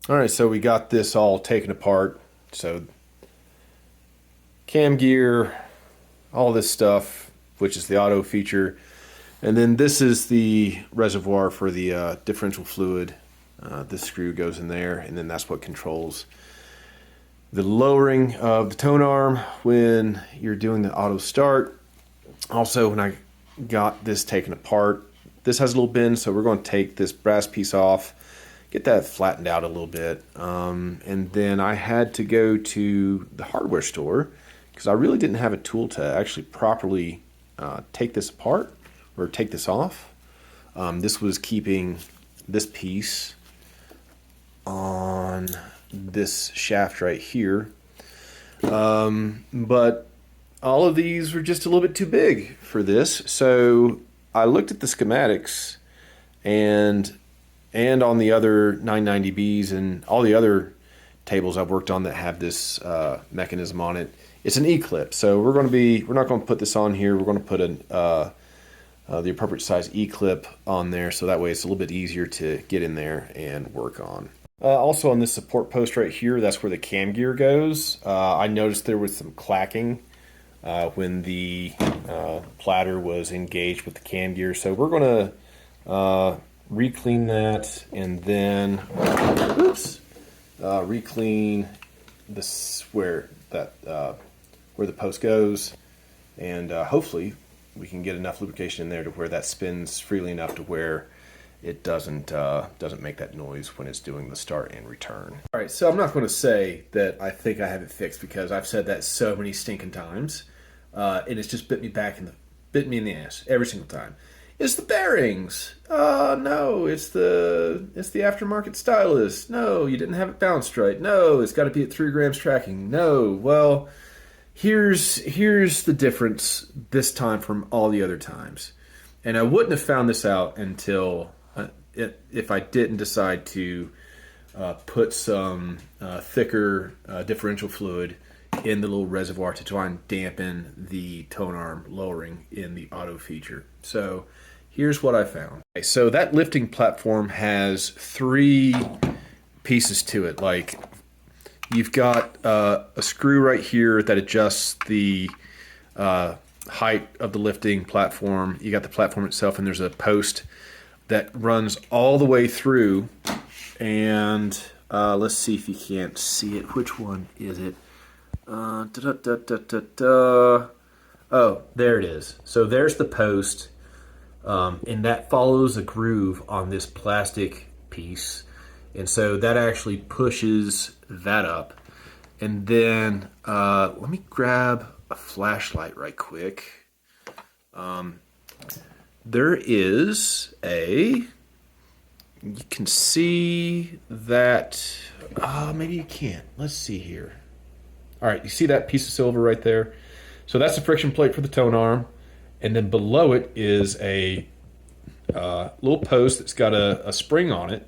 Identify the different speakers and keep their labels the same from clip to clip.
Speaker 1: All right, so we got this all taken apart. So cam gear, all this stuff, which is the auto feature. And then this is the reservoir for the differential fluid. This screw goes in there, and then that's what controls the lowering of the tone arm when you're doing the auto start. Also, when I got this taken apart, this has a little bend, so we're going to take this brass piece off, get that flattened out a little bit. And then I had to go to the hardware store because I really didn't have a tool to actually properly take this apart or take this off. This was keeping this piece on this shaft right here. But all of these were just a little bit too big for this. So I looked at the schematics and on the other 990Bs and all the other tables I've worked on that have this mechanism on it. It's an E-clip. So we're not going to put this on here. We're going to put the appropriate size E-clip on there, so that way it's a little bit easier to get in there and work on. Also on this support post right here, that's where the cam gear goes. I noticed there was some clacking when the platter was engaged with the cam gear, so we're going to re-clean that and then re-clean this where the post goes, and hopefully we can get enough lubrication in there to where that spins freely enough to where it doesn't make that noise when it's doing the start and return. All right, so I'm not going to say that I think I have it fixed because I've said that so many stinking times, and it's just bit me in the ass every single time. It's the bearings. No, it's the aftermarket stylus. No, you didn't have it balanced right. No, it's got to be at 3 grams tracking. No, well, here's the difference this time from all the other times, and I wouldn't have found this out until if I didn't decide to put some thicker differential fluid in the little reservoir to try and dampen the tone arm lowering in the auto feature. So here's what I found. Okay, so that lifting platform has 3 pieces to it. Like, you've got a screw right here that adjusts the height of the lifting platform. You got the platform itself, and there's a post that runs all the way through. And let's see if you can't see it. Which one is it? Oh, there it is. So there's the post, and that follows a groove on this plastic piece. And so that actually pushes that up. And then let me grab a flashlight right quick. There is you can see that, maybe you can't. Let's see here. All right, you see that piece of silver right there? So that's the friction plate for the tone arm. And then below it is a little post that's got a spring on it.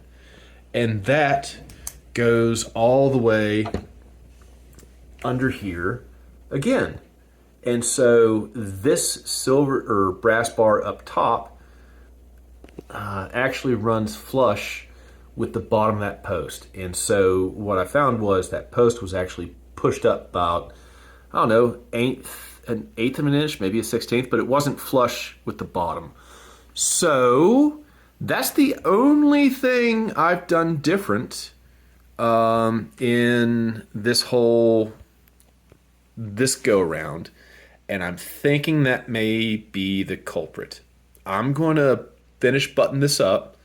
Speaker 1: And that goes all the way under here again. And so this silver or brass bar up top actually runs flush with the bottom of that post. And so what I found was that post was actually pushed up about, I don't know, an eighth of an inch, maybe a 1/16, but it wasn't flush with the bottom. So that's the only thing I've done different in this go around, and I'm thinking that may be the culprit. I'm going to finish button this up,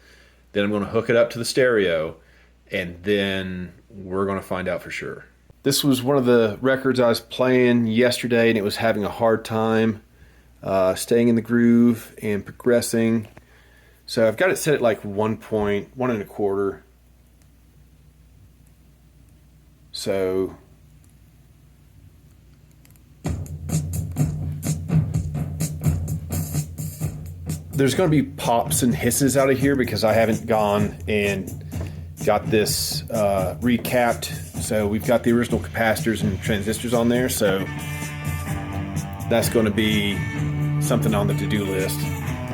Speaker 1: then I'm going to hook it up to the stereo, and then we're going to find out for sure. This was one of the records I was playing yesterday, and it was having a hard time staying in the groove and progressing. So I've got it set at like 1.125. So there's going to be pops and hisses out of here because I haven't gone and got this recapped. So we've got the original capacitors and transistors on there. So that's going to be something on the to-do list.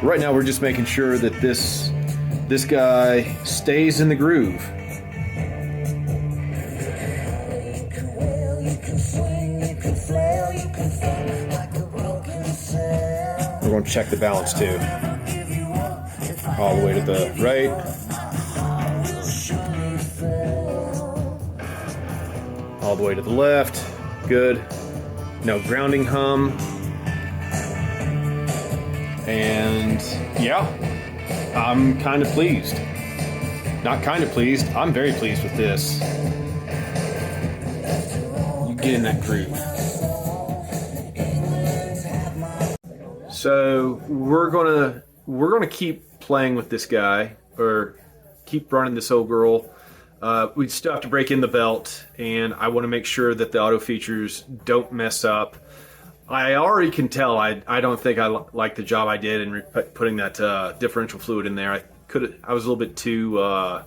Speaker 1: Right now we're just making sure that this guy stays in the groove. We're going to check the balance too. All the way to the right. All the way to the left. Good. No grounding hum. And yeah, I'm kind of pleased. Not kind of pleased, I'm very pleased with this. You get in that groove. So we're gonna keep playing with this guy, or keep running this old girl. We still have to break in the belt, and I want to make sure that the auto features don't mess up. I already can tell I don't think I like the job I did in putting that differential fluid in there. I was a little bit too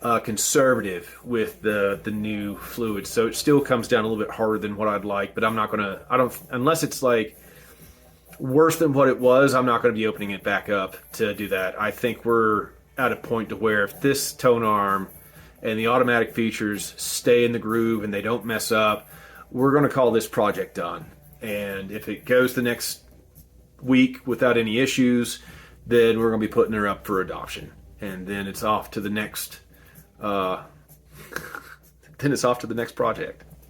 Speaker 1: conservative with the new fluid, so it still comes down a little bit harder than what I'd like. But I'm not gonna. Unless it's like worse than what it was, I'm not going to be opening it back up to do that. I think we're at a point to where if this Tonearm and the automatic features stay in the groove and they don't mess up, we're going to call this project done. And if it goes the next week without any issues, then we're going to be putting her up for adoption. And then it's off to the next then it's off to the next project.